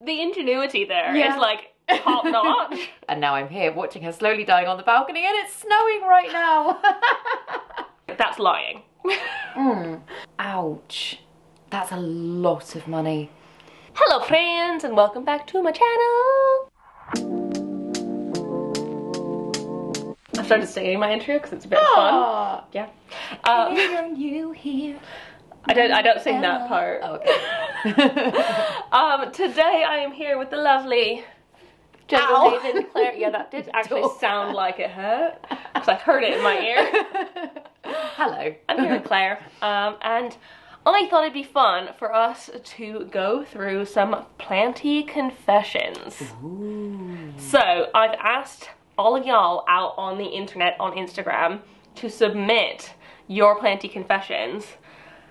The ingenuity there is like top notch. And now I'm here watching her slowly dying on the balcony and it's snowing right now. That's lying. Ouch. That's a lot of money. Hello friends and welcome back to my channel. I started singing my intro because it's a bit fun. Yeah. You here. I don't sing that part. Oh, okay. Today I am here with the lovely David Claire. Yeah, that did actually sound like it hurt because I heard it in my ear. Hello. I'm here with Claire, and I thought it'd be fun for us to go through some planty confessions. Ooh. So I've asked all of y'all out on the internet, on Instagram, to submit your planty confessions.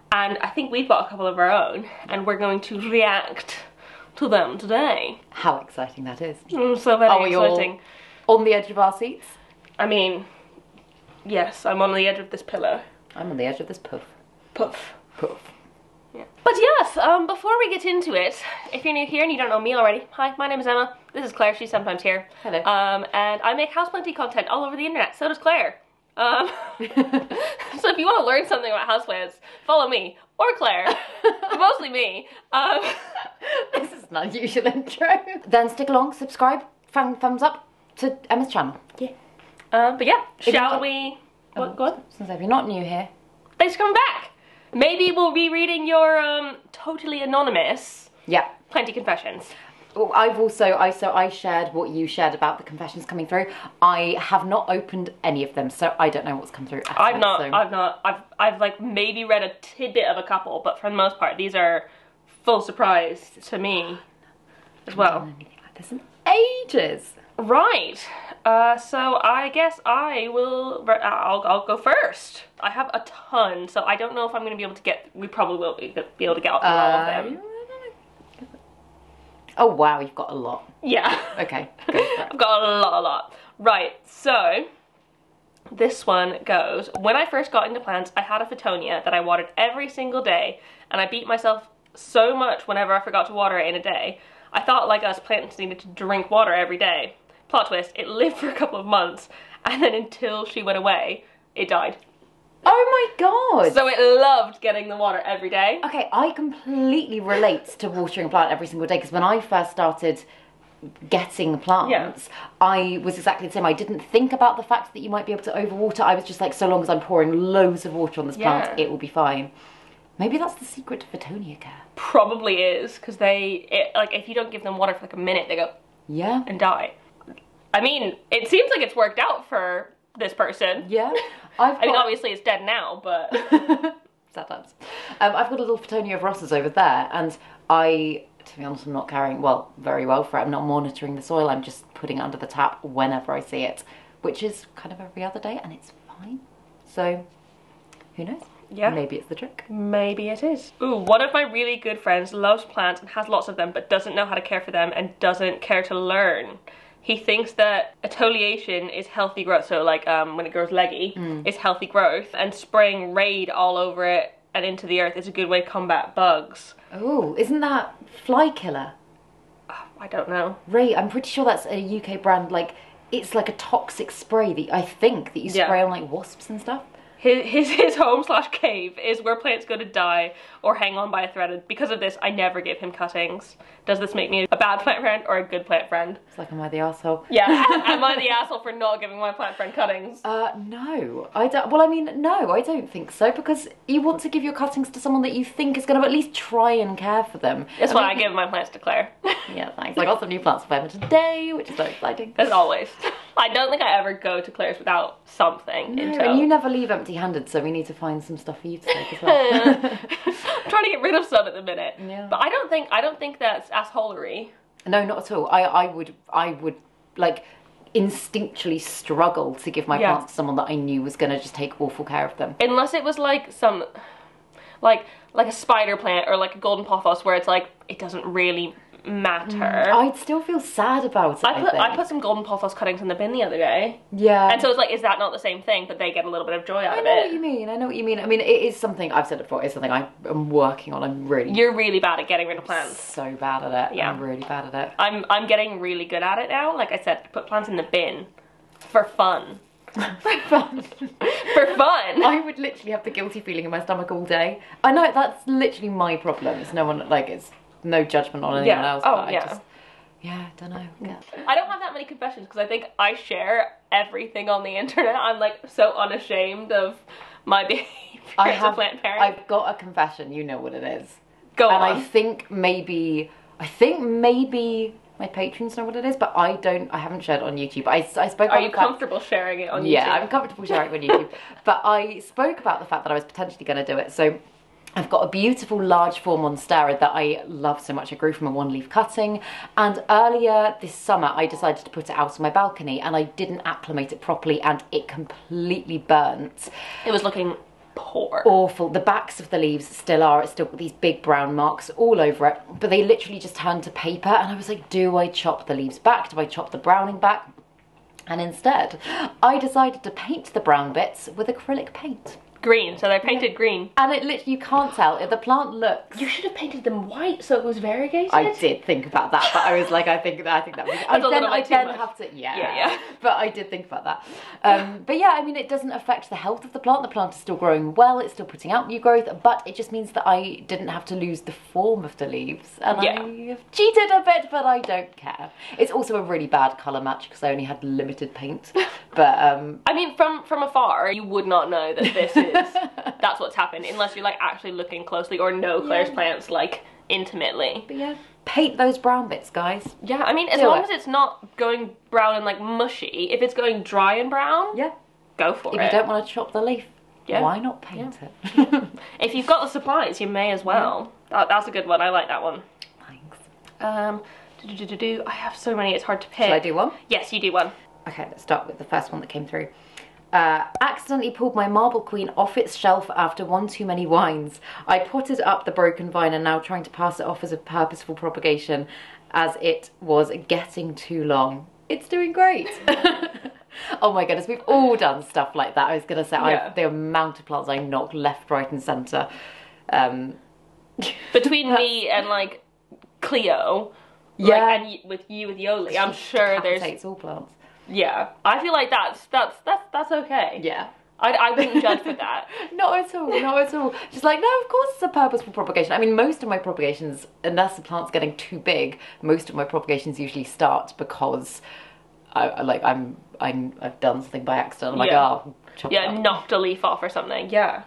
And I think we've got a couple of our own, and we're going to react to them today. How exciting that is. So very exciting. On the edge of our seats? I mean, yes, I'm on the edge of this pillow. I'm on the edge of this puff. Puff. Puff. Yeah. But yes, before we get into it, if you're new here and you don't know me already, hi, my name is Emma. This is Claire, she's sometimes here. Hello. And I make houseplanty content all over the internet, so does Claire. So if you want to learn something about houseplants, follow me or Claire, mostly me. This is an unusual intro. Then stick along, subscribe, thumbs up to Emma's channel. Yeah. But yeah, shall we? What? Go on. Since if you're not new here, thanks for coming back. Maybe we'll be reading your totally anonymous planty confessions. I shared what you shared about the confessions coming through. I have not opened any of them, so I don't know what's come through. I've like maybe read a tidbit of a couple, but for the most part, these are full surprise to me as well. I haven't done anything like this in ages. Right. So I guess I'll go first. I have a ton, so I don't know if I'm going to be able to get. We probably will be able to get through all of them. Oh wow, you've got a lot. Yeah. Okay. I've got a lot. Right, so this one goes, when I first got into plants, I had a Photonia that I watered every single day, and I beat myself so much whenever I forgot to water it in a day. I thought like us plants needed to drink water every day. Plot twist, it lived for a couple of months, and then until she went away, it died. Oh my god! So it loved getting the water every day. Okay, I completely relate to watering a plant every single day, because when I first started getting plants, I was exactly the same. I didn't think about the fact that you might be able to overwater. I was just like, so long as I'm pouring loads of water on this plant, it will be fine. Maybe that's the secret to Photonia care. Probably is, because like if you don't give them water for like a minute, they go and die. I mean, it seems like it's worked out for this person. Yeah. I mean, obviously it's dead now, but... Sad times. I've got a little Photonia of Ross's over there, and to be honest, I'm not caring, well, very well for it. I'm not monitoring the soil, I'm just putting it under the tap whenever I see it, which is kind of every other day, and it's fine. So, who knows? Yeah. Maybe it's the trick. Maybe it is. Ooh, one of my really good friends loves plants and has lots of them, but doesn't know how to care for them and doesn't care to learn. He thinks that exfoliation is healthy growth, so like when it grows leggy, it's healthy growth, and spraying Raid all over it and into the earth is a good way to combat bugs. Oh, isn't that fly killer? Oh, I don't know. Raid, I'm pretty sure that's a UK brand, like, it's like a toxic spray that I think that you spray on like wasps and stuff. His home/cave is where plants go to die or hang on by a thread. Because of this, I never give him cuttings. Does this make me a bad plant friend or a good plant friend? It's like, am I the asshole? Yeah, am I the asshole for not giving my plant friend cuttings? No, I don't. Well, I mean, no, I don't think so, because you want to give your cuttings to someone that you think is going to at least try and care for them. That's why I give my plants to Claire. Yeah, thanks. I got some new plants for Emma today, which is very exciting. As always. I don't think I ever go to Claire's without something. No, and you never leave empty-handed, so we need to find some stuff for you to take as well. I'm trying to get rid of some at the minute. Yeah. But I don't think that's assholery. No, not at all. I would like instinctually struggle to give my plants to someone that I knew was gonna just take awful care of them. Unless it was like some like a spider plant or like a golden pothos where it's like it doesn't really matter. I'd still feel sad about it, I put some golden pothos cuttings in the bin the other day. Yeah. And so it's like, is that not the same thing? But they get a little bit of joy out of it. I know what you mean. I mean, it is something, I've said it before, it's something I'm working on. You're really bad at getting rid of plants. So bad at it. Yeah. I'm really bad at it. I'm getting really good at it now. Like I said, I put plants in the bin for fun. For fun. For fun. I would literally have the guilty feeling in my stomach all day. I know, that's literally my problem. It's no one, like, it's no judgment on anyone else. Oh, but yeah. I don't know. Yeah. I don't have that many confessions because I think I share everything on the internet. I'm like so unashamed of my behavior as a plant parent. I've got a confession, you know what it is. Go on. And I think maybe my patrons know what it is, but I haven't shared it on YouTube. I spoke about Are you comfortable sharing it on YouTube? Yeah, I'm comfortable sharing it on YouTube. But I spoke about the fact that I was potentially going to do it. So I've got a beautiful large form monstera that I love so much. I grew from a one-leaf cutting, and earlier this summer I decided to put it out on my balcony, and I didn't acclimate it properly, and it completely burnt. It was looking poor. Awful. The backs of the leaves still are. It's still got these big brown marks all over it, but they literally just turned to paper, and I was like, do I chop the leaves back? Do I chop the browning back? And instead, I decided to paint the brown bits with acrylic paint. Green, so they painted green. And it literally, you can't tell if the plant looks. You should have painted them white so it was variegated. I did think about that, but I was like, I think that would. I then have to. Yeah. But I did think about that. But yeah, I mean, it doesn't affect the health of the plant. The plant is still growing well. It's still putting out new growth, but it just means that I didn't have to lose the form of the leaves, and I've cheated a bit, but I don't care. It's also a really bad colour match because I only had limited paint. But I mean, from afar, you would not know that this is. That's what's happened unless you're like actually looking closely or know Claire's plants like intimately. But yeah, paint those brown bits, guys. Yeah, I mean, as long as it's not going brown and like mushy, if it's going dry and brown, go for it. If you don't want to chop the leaf, why not paint it? If you've got the supplies, you may as well. That's a good one. I like that one. Thanks. I have so many, it's hard to pick. Shall I do one? Yes, you do one. Okay, let's start with the first one that came through. Accidentally pulled my marble queen off its shelf after one too many wines. I potted up the broken vine and now trying to pass it off as a purposeful propagation as it was getting too long. It's doing great. Oh my goodness, we've all done stuff like that. I was going to say, the amount of plants I knocked left, right and centre. Between me and like Cleo, and with Yoli, I'm sure there's all plants. Yeah, I feel like that's okay. Yeah. I wouldn't judge for that. Not at all, not at all. Just like, no, of course it's a purposeful propagation. I mean, most of my propagations, unless the plant's getting too big, most of my propagations usually start because I've done something by accident. I'm like, oh, chop it up. Knocked a leaf off or something. Yeah.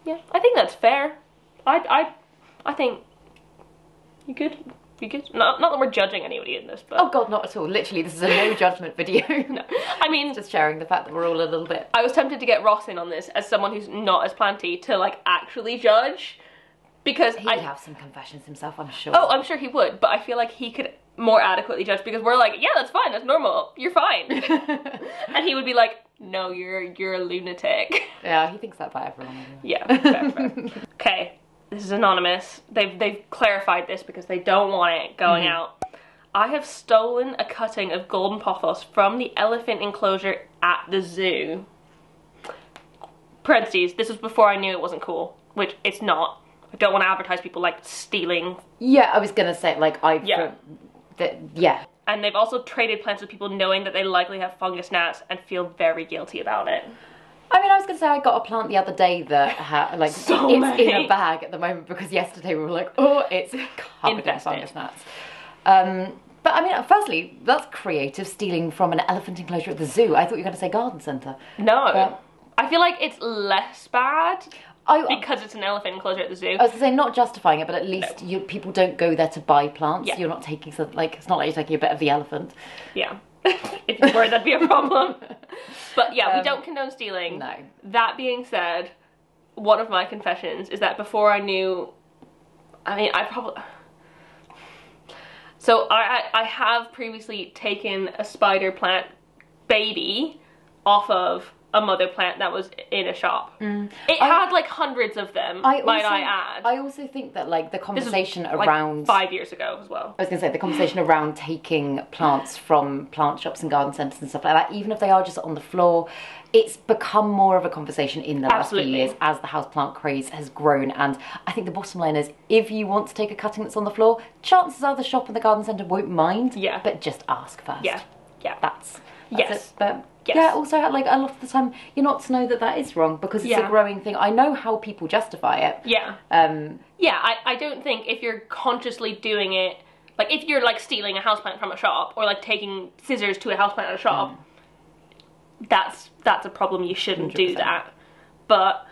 Yeah, I think that's fair. I think you could. Not that we're judging anybody in this, but... Oh god, not at all. Literally, this is a no judgment video. No. I mean... Just sharing the fact that we're all a little bit... I was tempted to get Ross in on this as someone who's not as planty to, like, actually judge. Because He'd have some confessions himself, I'm sure. Oh, I'm sure he would, but I feel like he could more adequately judge because we're like, yeah, that's fine, that's normal, you're fine. And he would be like, no, you're a lunatic. Yeah, he thinks that about everyone. Yeah, fair. Okay. This is anonymous. They've clarified this because they don't want it going out. I have stolen a cutting of golden pothos from the elephant enclosure at the zoo. Parentheses, this was before I knew it wasn't cool, which it's not. I don't want to advertise people like stealing. Yeah, I was gonna say like yeah. And they've also traded plants with people knowing that they likely have fungus gnats and feel very guilty about it. I mean, I was going to say I got a plant the other day that had, like, it's in a bag at the moment because yesterday we were like, oh, it's covered in fungus gnats. But I mean, firstly, that's creative, stealing from an elephant enclosure at the zoo. I thought you were going to say garden centre. No. But I feel like it's less bad because it's an elephant enclosure at the zoo. I was going to say, not justifying it, but at least people don't go there to buy plants. Yeah. You're not taking, like, it's not like you're taking a bit of the elephant. Yeah. If you were, that'd be a problem. But yeah, we don't condone stealing. No. That being said, one of my confessions is that before I knew, so I have previously taken a spider plant baby off of a mother plant that was in a shop. It had like hundreds of them, might I add. I also think that like the conversation like around 5 years ago as well. I was going to say the conversation around taking plants from plant shops and garden centres and stuff like that, even if they are just on the floor, it's become more of a conversation in the last few years as the houseplant craze has grown. And I think the bottom line is, if you want to take a cutting that's on the floor, chances are the shop and the garden centre won't mind. Yeah. But just ask first. Yeah. That's yes. it. But yes. yeah, also like a lot of the time you're not to know that that is wrong because it's a growing thing. I know how people justify it. Yeah. I don't think if you're consciously doing it, like if you're like stealing a houseplant from a shop or like taking scissors to a houseplant at a shop, that's a problem. You shouldn't 100%. Do that. But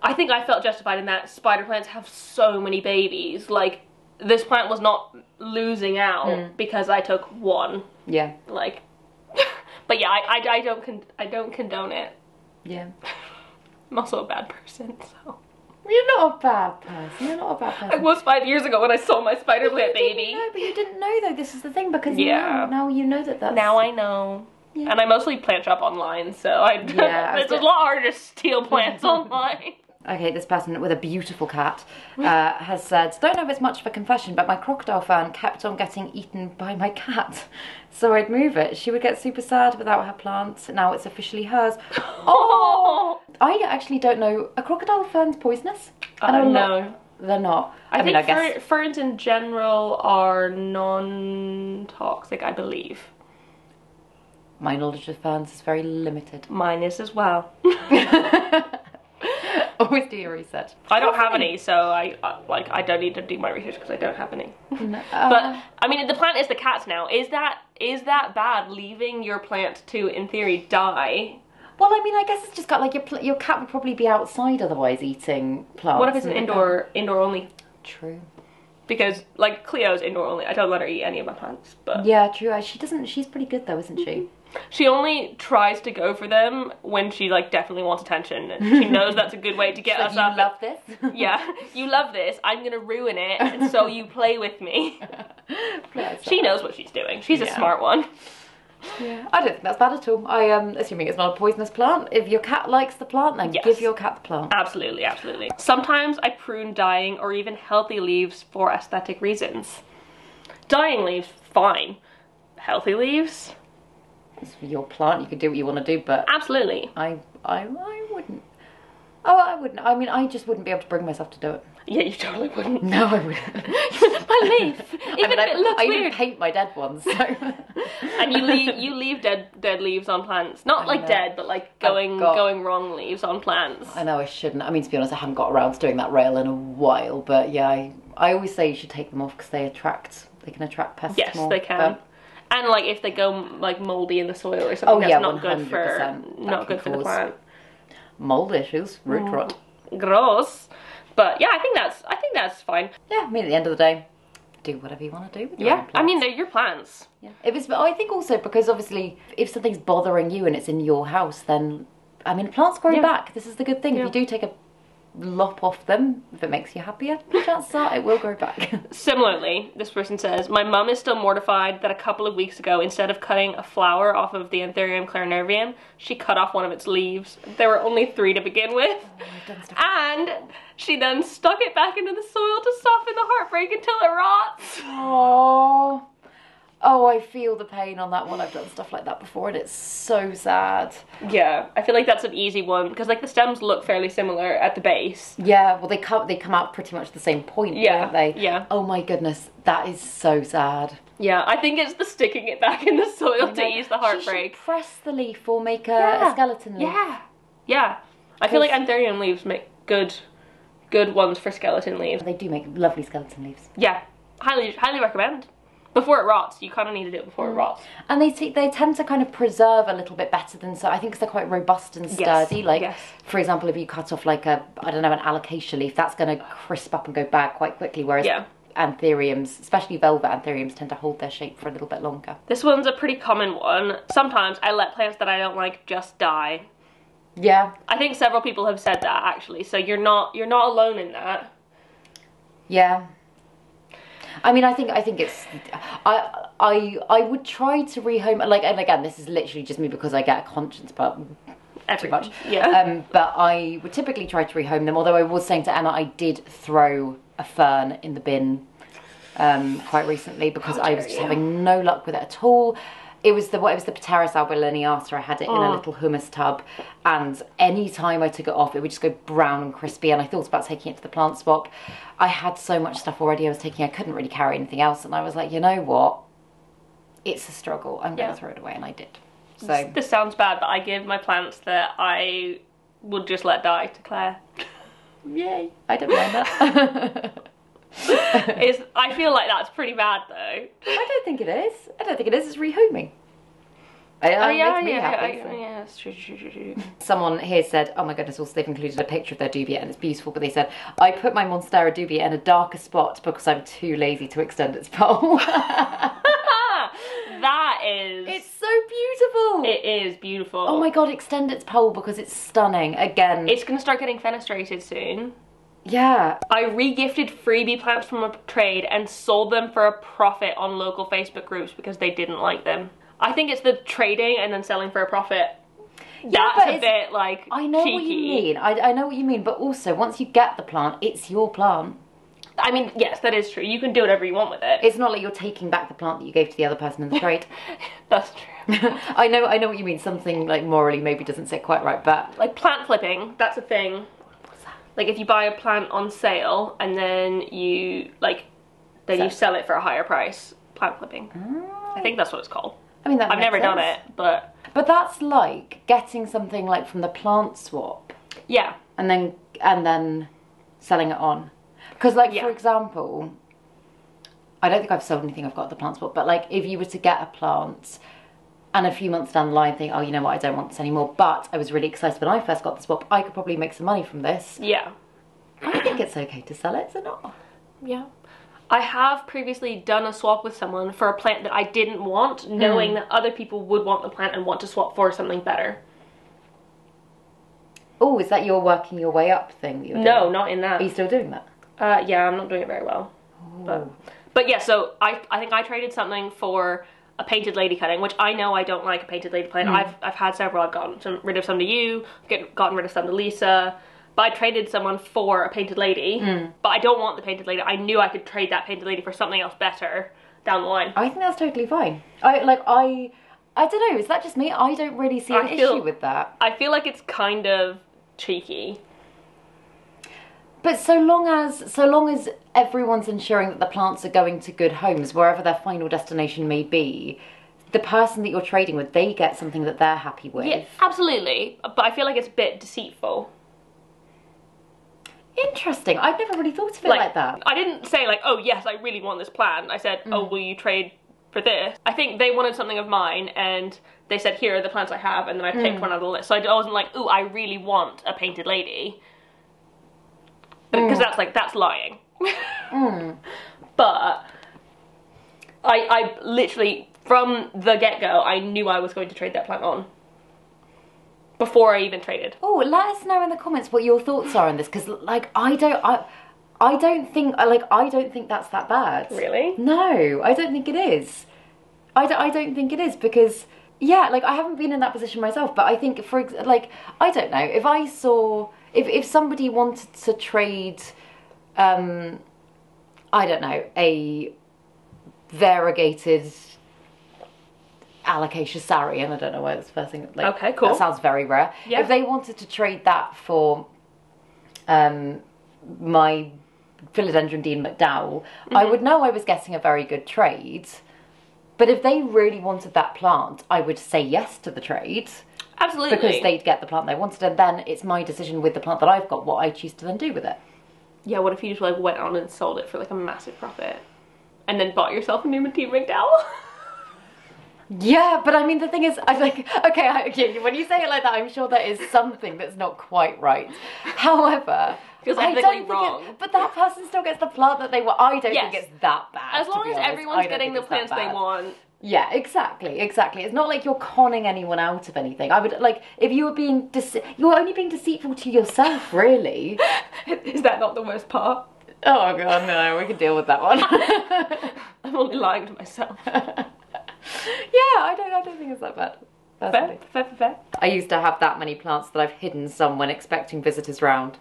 I think I felt justified in that spider plants have so many babies. Like this plant was not losing out because I took one. Yeah. Like, but yeah, I don't condone it. Yeah. I'm also a bad person, so. You're not a bad person. You're not a bad person. I was 5 years ago when I saw my spider plant baby. No, but you didn't know though. This is the thing because now you know that that's. Now I know. Yeah. And I mostly plant shop online, so it's a lot harder to steal plants online. Okay, this person with a beautiful cat has said, don't know if it's much of a confession, but my crocodile fern kept on getting eaten by my cat. So I'd move it. She would get super sad without her plants. Now it's officially hers. Oh! I actually don't know. Are crocodile ferns poisonous? No. They're not. I guess ferns in general are non-toxic, I believe. My knowledge of ferns is very limited. Mine is as well. Always do your research. I don't have any, so I don't need to do my research because I don't have any. No, but I mean, the plant is the cat's now. Is that bad? Leaving your plant to, in theory, die? Well, I mean, I guess it's just got like your cat would probably be outside otherwise eating plants. What if it's an indoor only? True. Because like Cleo's indoor only. I don't let her eat any of my plants. But yeah, true. She's pretty good though, isn't she? She only tries to go for them when she like definitely wants attention. She knows that's a good way to get us up. You love this? Yeah, you love this. I'm gonna ruin it, and so you play with me. She knows what she's doing. She's a smart one. Yeah, I don't think that's bad at all. I am assuming it's not a poisonous plant. If your cat likes the plant, then give your cat the plant. Absolutely, absolutely. Sometimes I prune dying or even healthy leaves for aesthetic reasons. Dying leaves, fine. Healthy leaves? It's your plant, you can do what you want to do, but absolutely. I wouldn't. Oh, I wouldn't. I mean, I just wouldn't be able to bring myself to do it. Yeah, you totally wouldn't. No, I wouldn't. My leaf. Even if it looks I weird. even paint my dead ones. So. And you leave dead leaves on plants. Not like dead, but like going wrong leaves on plants. I know I shouldn't. I mean, to be honest, I haven't got around to doing that rail in a while. But yeah, I always say you should take them off because they can attract pests more. Yes, they can. But, and like if they go like mouldy in the soil or something, that's not good for the plant. Mold issues, root rot. Gross. But yeah, I think that's fine. Yeah, I mean at the end of the day, do whatever you want to do with your own plants. I mean they're your plants. Yeah. I think also because obviously if something's bothering you and it's in your house, then I mean plants grow back. This is the good thing. If you do take a lop off them, if it makes you happier, chances are it will grow back. Similarly, this person says, my mum is still mortified that a couple of weeks ago, instead of cutting a flower off of the Anthurium clarinervium, she cut off one of its leaves. There were only 3 to begin with. And she then stuck it back into the soil to soften the heartbreak until it rots. Aww. Oh, I feel the pain on that one. I've done stuff like that before and it's so sad. Yeah, I feel like that's an easy one because like the stems look fairly similar at the base. Yeah, well they come out pretty much the same point, don't they? Yeah. Oh my goodness, that is so sad. Yeah, I think it's the sticking it back in the soil to ease the heartbreak. She should press the leaf or make a skeleton leaf. Yeah, yeah. I feel like Anthurium leaves make good ones for skeleton leaves. They do make lovely skeleton leaves. Yeah, highly recommend. Before it rots, you kind of need to do it before it rots. And they tend to kind of preserve a little bit better than I think because they're quite robust and sturdy. For example, if you cut off like an alocasia leaf, that's going to crisp up and go bad quite quickly. Whereas anthuriums, especially velvet anthuriums, tend to hold their shape for a little bit longer. This one's a pretty common one. Sometimes I let plants that I don't like just die. Yeah. I think several people have said that actually, so you're not alone in that. Yeah. I mean, I think it's. I would try to rehome, and again, this is literally just me because I get a conscience, but too much. Yeah. But I would typically try to rehome them, although I was saying to Emma I did throw a fern in the bin quite recently because I was just having no luck with it at all. It was the Pteris alba-lineata. I had it in a little hummus tub, and any time I took it off, it would just go brown and crispy. And I thought about taking it to the plant swap. I had so much stuff already I was taking, I couldn't really carry anything else, and I was like, you know what? It's a struggle. I'm going to throw it away, and I did. So this sounds bad, but I give my plants that I would just let die to Claire. Yay! I don't mind that. I feel like that's pretty bad though. I don't think it is. I don't think it is. It's rehoming. Yeah, it's true. Someone here said, oh my goodness, also they've included a picture of their dubia and it's beautiful, but they said, I put my Monstera dubia in a darker spot because I'm too lazy to extend its pole. That is... It's so beautiful. It is beautiful. Oh my god, extend its pole because it's stunning. Again. It's going to start getting fenestrated soon. Yeah. I re-gifted freebie plants from a trade and sold them for a profit on local Facebook groups because they didn't like them. I think it's the trading and then selling for a profit. That's a bit like I know cheeky. what you mean. I know what you mean, but also once you get the plant, it's your plant. I mean, yes, that is true. You can do whatever you want with it. It's not like you're taking back the plant that you gave to the other person in the trade. That's true. I know what you mean. Something like morally maybe doesn't sit quite right, but like plant flipping, that's a thing. What's that? Like if you buy a plant on sale and then you you sell it for a higher price. Plant flipping. I think that's what it's called. I mean, I've never done it, but that's like getting something like from the plant swap. Yeah. And then selling it on. Because, for example, I don't think I've sold anything I've got at the plant swap, but, like, if you were to get a plant and a few months down the line think, oh, you know what, I don't want this anymore, but I was really excited when I first got the swap, I could probably make some money from this. Yeah. I think it's okay to sell it, is it not? Yeah. I have previously done a swap with someone for a plant that I didn't want, knowing that other people would want the plant and want to swap for something better. Oh, is that your working your way up thing that you're doing? No, not in that. Are you still doing that? Yeah, I'm not doing it very well. But yeah, so I think I traded something for a painted lady cutting, which I know I don't like a painted lady plant. I've had several. I've gotten rid of some to you, gotten rid of some to Lisa. But I traded someone for a painted lady. But I don't want the painted lady. I knew I could trade that painted lady for something else better down the line. I think that's totally fine. I don't know, is that just me? I don't really see an issue with that. I feel like it's kind of cheeky. But so long as everyone's ensuring that the plants are going to good homes, wherever their final destination may be, the person that you're trading with, they get something that they're happy with. Yeah, absolutely. But I feel like it's a bit deceitful. Interesting. I've never really thought of it like that. I didn't say like, oh yes, I really want this plant. I said, oh, will you trade for this? I think they wanted something of mine and they said, here are the plants I have, and then I picked one out of the list. So I wasn't like, ooh, I really want a painted lady. Because that's lying. But I literally, from the get-go, I knew I was going to trade that plant on. Before I even traded. Oh, let us know in the comments what your thoughts are on this, because like I don't think that's that bad. Really? No, I don't think it is. I don't think it is, because yeah, like I haven't been in that position myself, but I think I don't know, if I saw if somebody wanted to trade I don't know, a variegated alocasia sari, and I don't know why that's the first thing. Like, okay, cool. That sounds very rare. Yeah. If they wanted to trade that for my Philodendron Dean McDowell, I would know I was getting a very good trade. But if they really wanted that plant, I would say yes to the trade. Absolutely. Because they'd get the plant they wanted, and then it's my decision with the plant that I've got what I choose to then do with it. Yeah, what if you just like went on and sold it for like a massive profit, and then bought yourself a new Dean McDowell? Yeah, but I mean, the thing is, I like, okay, when you say it like that, I'm sure there is something that's not quite right. However, feels ethically wrong. But that person still gets the plant that they want. I don't think it's that bad. As long as everyone's getting the plants they want. Yeah, exactly. It's not like you're conning anyone out of anything. I would, like, if you were being, you're only being deceitful to yourself, really. Is that not the worst part? Oh god, no, we can deal with that one. I'm only lying to myself. Yeah, I don't think it's that bad. Fair. I used to have that many plants that I've hidden some when expecting visitors round.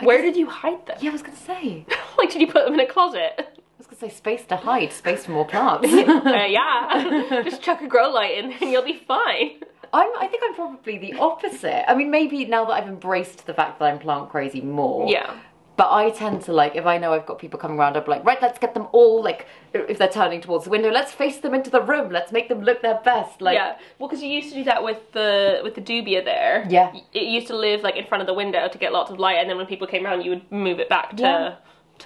Where did you hide them? Yeah, I was gonna say. Like, did you put them in a closet? I was gonna say space to hide, space for more plants. Yeah. Just chuck a grow light in and you'll be fine. I think I'm probably the opposite. I mean, maybe now that I've embraced the fact that I'm plant crazy more. Yeah. But I tend to, like, if I know I've got people coming around, I'll be like, right, let's get them all, like, if they're turning towards the window, let's face them into the room. Let's make them look their best. Like, yeah. Well, because you used to do that with the dubia there. Yeah. It used to live, like, in front of the window to get lots of light, and then when people came around, you would move it back to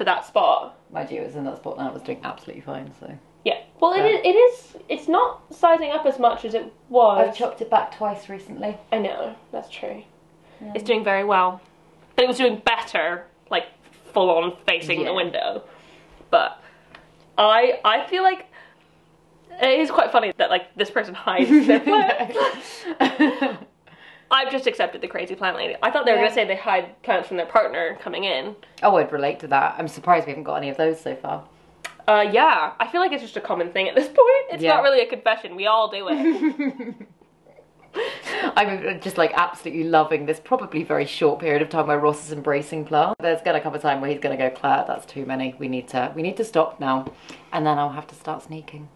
that spot. Mind you, it was in that spot now. It was doing absolutely fine, so. Yeah. Well, it's not sizing up as much as it was. I've chopped it back twice recently. I know, that's true. Yeah. It's doing very well. But it was doing better, like, full on facing the window. But I feel like it is quite funny that, like, this person hides their plants. I've just accepted the crazy plant lady. I thought they were going to say they hide plants from their partner coming in. Oh, I'd relate to that. I'm surprised we haven't got any of those so far. Yeah. I feel like it's just a common thing at this point. It's not really a confession. We all do it. I'm just, like, absolutely loving this probably very short period of time where Ross is embracing plants. There's gonna come a time where he's gonna go, Claire, that's too many. We need to stop now. And then I'll have to start sneaking.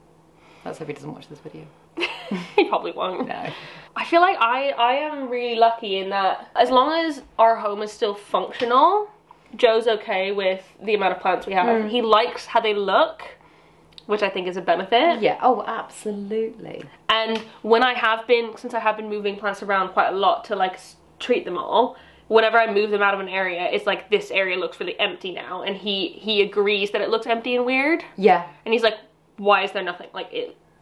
Let's hope he doesn't watch this video. He probably won't. No. I feel like I am really lucky in that as long as our home is still functional, Joe's okay with the amount of plants we have. He likes how they look, which I think is a benefit. Yeah, oh, absolutely. And when since I have been moving plants around quite a lot to, like, treat them all, whenever I move them out of an area, it's like, this area looks really empty now, and he agrees that it looks empty and weird. Yeah. And he's like, why is there nothing?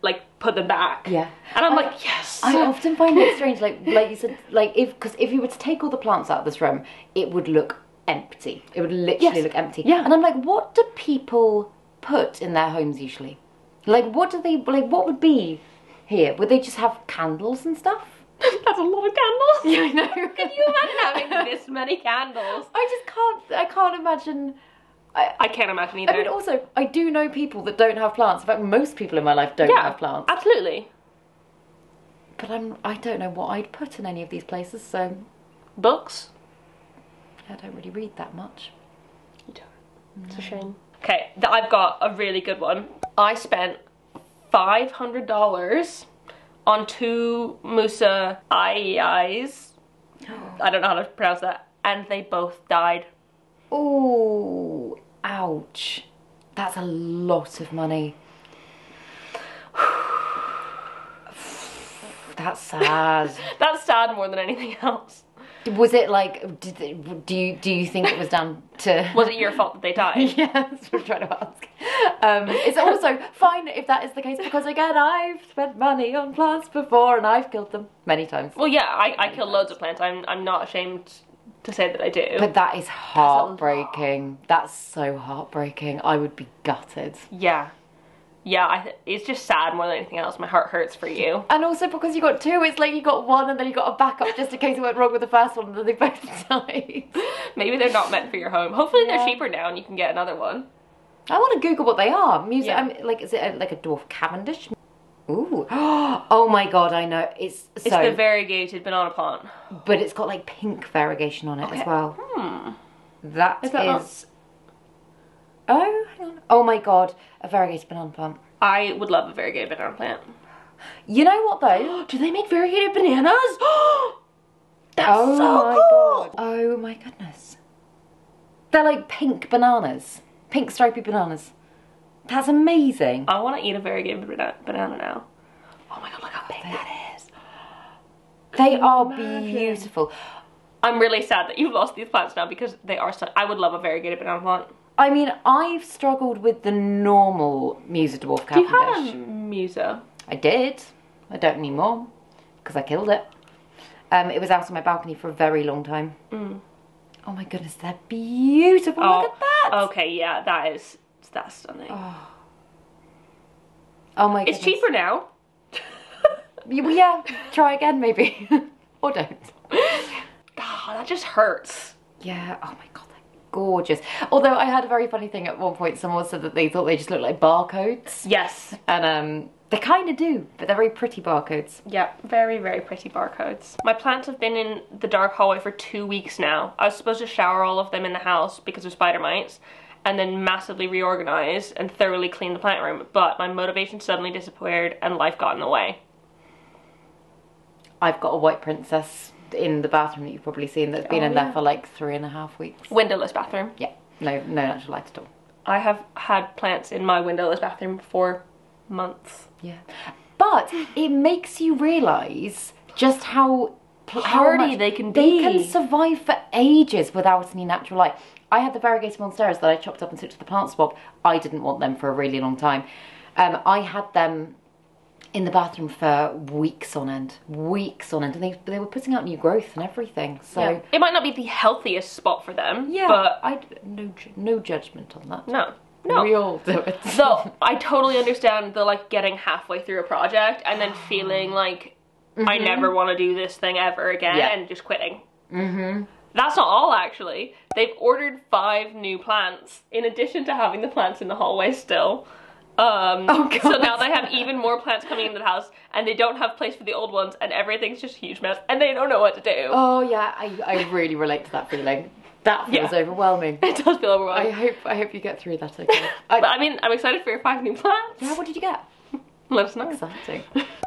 Like, put them back. Yeah. And I'm like, yes. I often find it strange, like you said, like, because if you were to take all the plants out of this room, it would look empty. It would literally look empty. Yeah. And I'm like, what do people put in their homes usually? Like, what would be here? Would they just have candles and stuff? That's a lot of candles. Yeah, I know. Can you imagine having this many candles? I can't imagine. I can't imagine either. I mean, also, I do know people that don't have plants. In fact, most people in my life don't have plants. Absolutely. But I don't know what I'd put in any of these places, so. Books? I don't really read that much. You don't. It's a shame. Okay, I've got a really good one. I spent $500 on 2 Musa eyes. I don't know how to pronounce that. And they both died. Oh, ouch. That's a lot of money. That's sad. That's sad more than anything else. Was it like, do you think it was down to... Was it your fault that they died? Yeah, that's what I'm trying to ask. It's also fine if that is the case, because again, I've spent money on plants before and I've killed them many times. Well, yeah, I kill loads of plants. I'm not ashamed to say that I do. But that is heartbreaking. That's so heartbreaking. I would be gutted. Yeah. Yeah, it's just sad more than anything else. My heart hurts for you. And also because you got 2, it's like you got 1 and then you got a backup just in case it went wrong with the first one and then they both died. Maybe they're not meant for your home. Hopefully they're cheaper now and you can get another one. I want to Google what they are. Like, is it like a dwarf Cavendish? Ooh. Oh my god, I know. It's the variegated banana plant. But it's got like pink variegation on it as well. That is... Oh, hang on. Oh my god, a variegated banana plant. I would love a variegated banana plant. You know what though? Do they make variegated bananas? That's so cool! God. Oh my goodness. They're like pink bananas. Pink stripy bananas. That's amazing. I want to eat a variegated banana now. Oh my god, look how big that is. They are beautiful. I'm really sad that you've lost these plants now because they are so... I would love a variegated banana plant. I mean, I've struggled with the normal Musa dwarf Cavendish. Do you have a Musa? I did. I don't anymore because I killed it. It was out on my balcony for a very long time. Oh my goodness, they're beautiful. Look at that. Okay, yeah, that's stunning. Oh my goodness. It's cheaper now. Yeah, try again maybe. Or don't. Oh, that just hurts. Yeah, oh my god. Gorgeous. Although I had a very funny thing at one point. Someone said that they thought they just looked like barcodes. Yes. And They kind of do, but they're very pretty barcodes. Yeah, very, very pretty barcodes. My plants have been in the dark hallway for 2 weeks now. I was supposed to shower all of them in the house because of spider mites, and then massively reorganize and thoroughly clean the plant room, but my motivation suddenly disappeared and life got in the way. I've got a white princess in the bathroom that you've probably seen that's been in there for like 3.5 weeks. Windowless bathroom. Yeah, no natural light at all. I have had plants in my windowless bathroom for months. Yeah, but it makes you realise just how hardy they can be. They can survive for ages without any natural light. I had the variegated monsteras that I chopped up and took to the plant swap. I didn't want them for a really long time. I had them in the bathroom for weeks on end, and they were putting out new growth and everything. So yeah. It might not be the healthiest spot for them. Yeah, but no judgment on that. No. We all do it. So I totally understand the like getting halfway through a project and then feeling like I never want to do this thing ever again and just quitting. That's not all, actually. They've ordered 5 new plants in addition to having the plants in the hallway still. Oh, God. So now they have even more plants coming into the house, and they don't have place for the old ones, and everything's just a huge mess, and they don't know what to do. Oh yeah, I really relate to that feeling. That feels overwhelming. It does feel overwhelming. I hope you get through that okay. But I mean, I'm excited for your 5 new plants. Yeah, what did you get? Let us know. Exciting.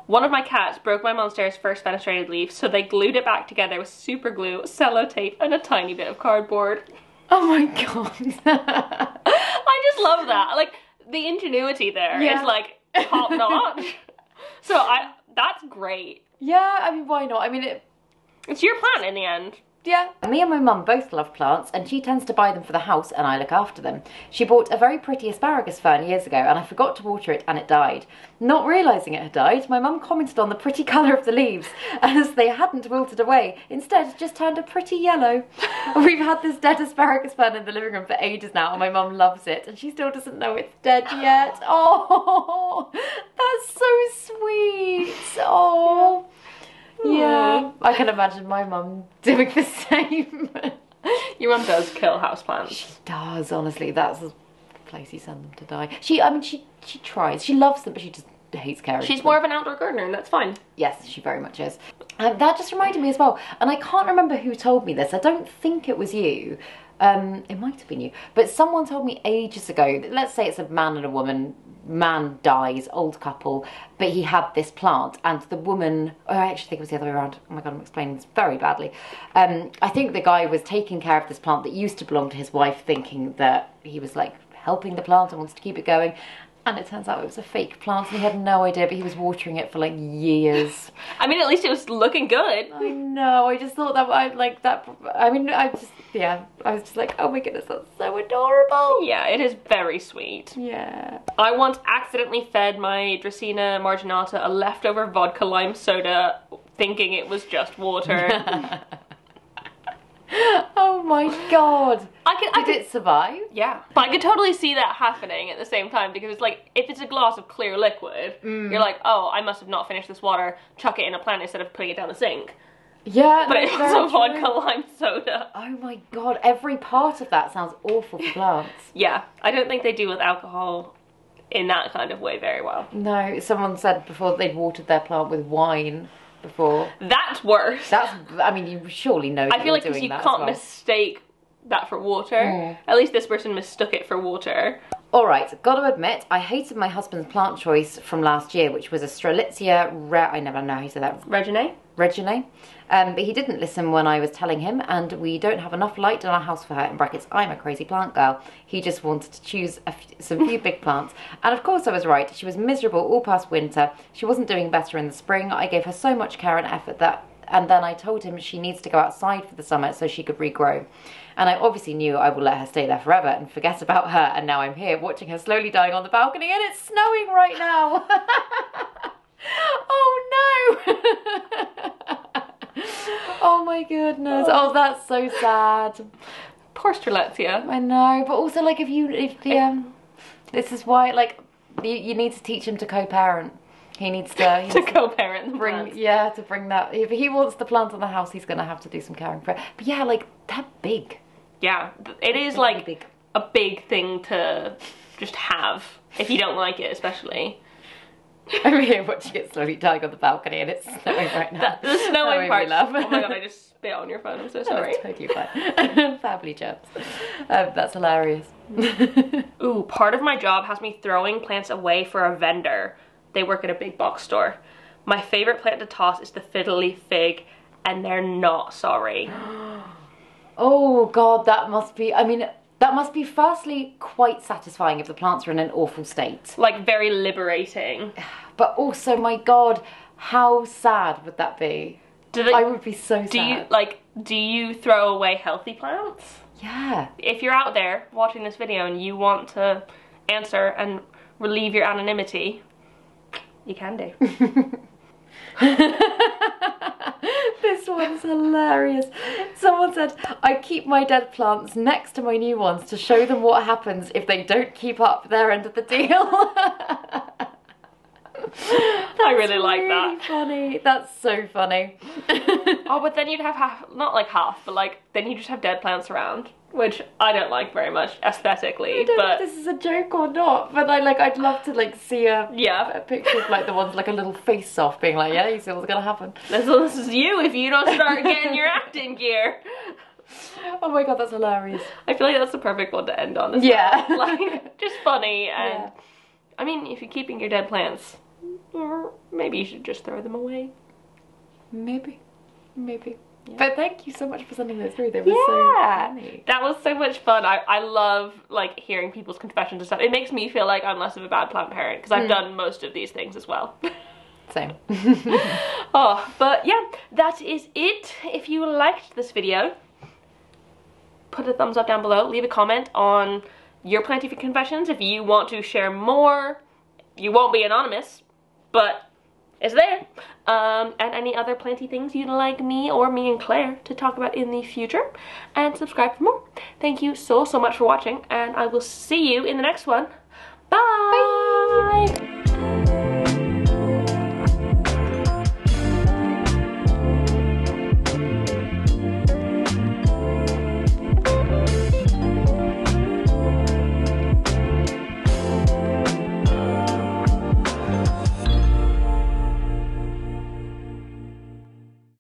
One of my cats broke my monstera's first fenestrated leaf, so they glued it back together with super glue, sellotape, and a tiny bit of cardboard. Oh my God. I just love that. Like, the ingenuity there is like top notch. So that's great. Yeah, I mean, why not? I mean, it's your plant in the end. Yeah. Me and my mum both love plants, and she tends to buy them for the house and I look after them. She bought a very pretty asparagus fern years ago and I forgot to water it and it died. Not realising it had died, my mum commented on the pretty colour of the leaves as they hadn't wilted away. Instead, it just turned a pretty yellow. We've had this dead asparagus fern in the living room for ages now and my mum loves it and she still doesn't know it's dead yet. Oh, that's so sweet. Oh. Yeah, I can imagine my mum doing the same. Your mum does kill houseplants. She does, honestly. That's the place you send them to die. She tries. She loves them, but she just hates caring. She's more of an outdoor gardener, and that's fine. Yes, she very much is. That just reminded me as well, and I can't remember who told me this. I don't think it was you. It might have been you. But someone told me ages ago, let's say it's a man and a woman, man dies, old couple, but he had this plant and the woman, oh, I actually think it was the other way around. Oh my God, I'm explaining this very badly. I think the guy was taking care of this plant that used to belong to his wife, thinking that he was like helping the plant and wants to keep it going. And it turns out it was a fake plant and he had no idea, but he was watering it for like years. I mean, at least it was looking good. I know, I just thought that, I mean, I was just like, oh my goodness, that's so adorable. Yeah, it is very sweet. Yeah. I once accidentally fed my Dracaena marginata a leftover vodka lime soda thinking it was just water. Oh my God. Did it survive? Yeah. But I could totally see that happening at the same time because it's like, if it's a glass of clear liquid, you're like, oh, I must have not finished this water, chuck it in a plant instead of putting it down the sink. Yeah, but it was a vodka lime soda. Oh my God, every part of that sounds awful for plants. Yeah, I don't think they deal with alcohol in that kind of way very well. No, someone said before they'd watered their plant with wine before. That's worse. I mean, you surely know I feel like you can't mistake that for water. At least this person mistook it for water. Alright, got to admit, I hated my husband's plant choice from last year, which was a Strelitzia I never know how you say that. Reginae. But he didn't listen when I was telling him, and we don't have enough light in our house for her, in brackets, I'm a crazy plant girl. He just wanted to choose some few big plants. And of course I was right, she was miserable all past winter. She wasn't doing better in the spring. I gave her so much care and effort and then I told him she needs to go outside for the summer so she could regrow. And I obviously knew I would let her stay there forever and forget about her, and now I'm here watching her slowly dying on the balcony and it's snowing right now. Oh no! Oh my goodness. Oh, that's so sad. Poor Strelitzia. I know, but also like this is why like you need to teach him to co-parent. He needs to co-parent the plants. Yeah, to bring that. If he wants the plant in the house, he's going to have to do some caring for it. But yeah, like they're big. Yeah, it is like a big thing to just have if you don't like it, especially. I'm here watching it slowly dying on the balcony and it's snowing right now. The snowing part. Laugh. Oh my god, I just spit on your phone. I'm so sorry. That's totally fine. Family germs. That's hilarious. Ooh, part of my job has me throwing plants away for a vendor. They work at a big box store. My favorite plant to toss is the fiddly fig, and they're not sorry. Oh god, that must be, I mean, that must be firstly quite satisfying if the plants are in an awful state. Like very liberating. But also, my god, how sad would that be? I would be so sad. Do you throw away healthy plants? Yeah. If you're out there watching this video and you want to answer and relieve your anonymity, you can do. This one's hilarious. Someone said, I keep my dead plants next to my new ones to show them what happens if they don't keep up their end of the deal. I really like that. That's really funny. That's so funny. Oh, but then you'd have half, not like half, but like, then you just have dead plants around, which I don't like very much aesthetically. I don't know but if this is a joke or not, but I'd love to like see a picture of like the ones like a little face off being like, yeah, you see what's gonna happen. This is you if you don't start getting your acting gear. Oh my god, that's hilarious. I feel like that's the perfect one to end on as well. Like, just funny and I mean, if you're keeping your dead plants, maybe you should just throw them away. Maybe. Yeah. But thank you so much for sending those through. They were so funny. That was so much fun. I love like hearing people's confessions and stuff. It makes me feel like I'm less of a bad plant parent because I've done most of these things as well. Same. Oh, but yeah, that is it. If you liked this video, put a thumbs up down below. Leave a comment on your planty confessions if you want to share more. You won't be anonymous, but it's there. And any other planty things you'd like me or me and Claire to talk about in the future. And subscribe for more. Thank you so much for watching, and I will see you in the next one. Bye! Bye.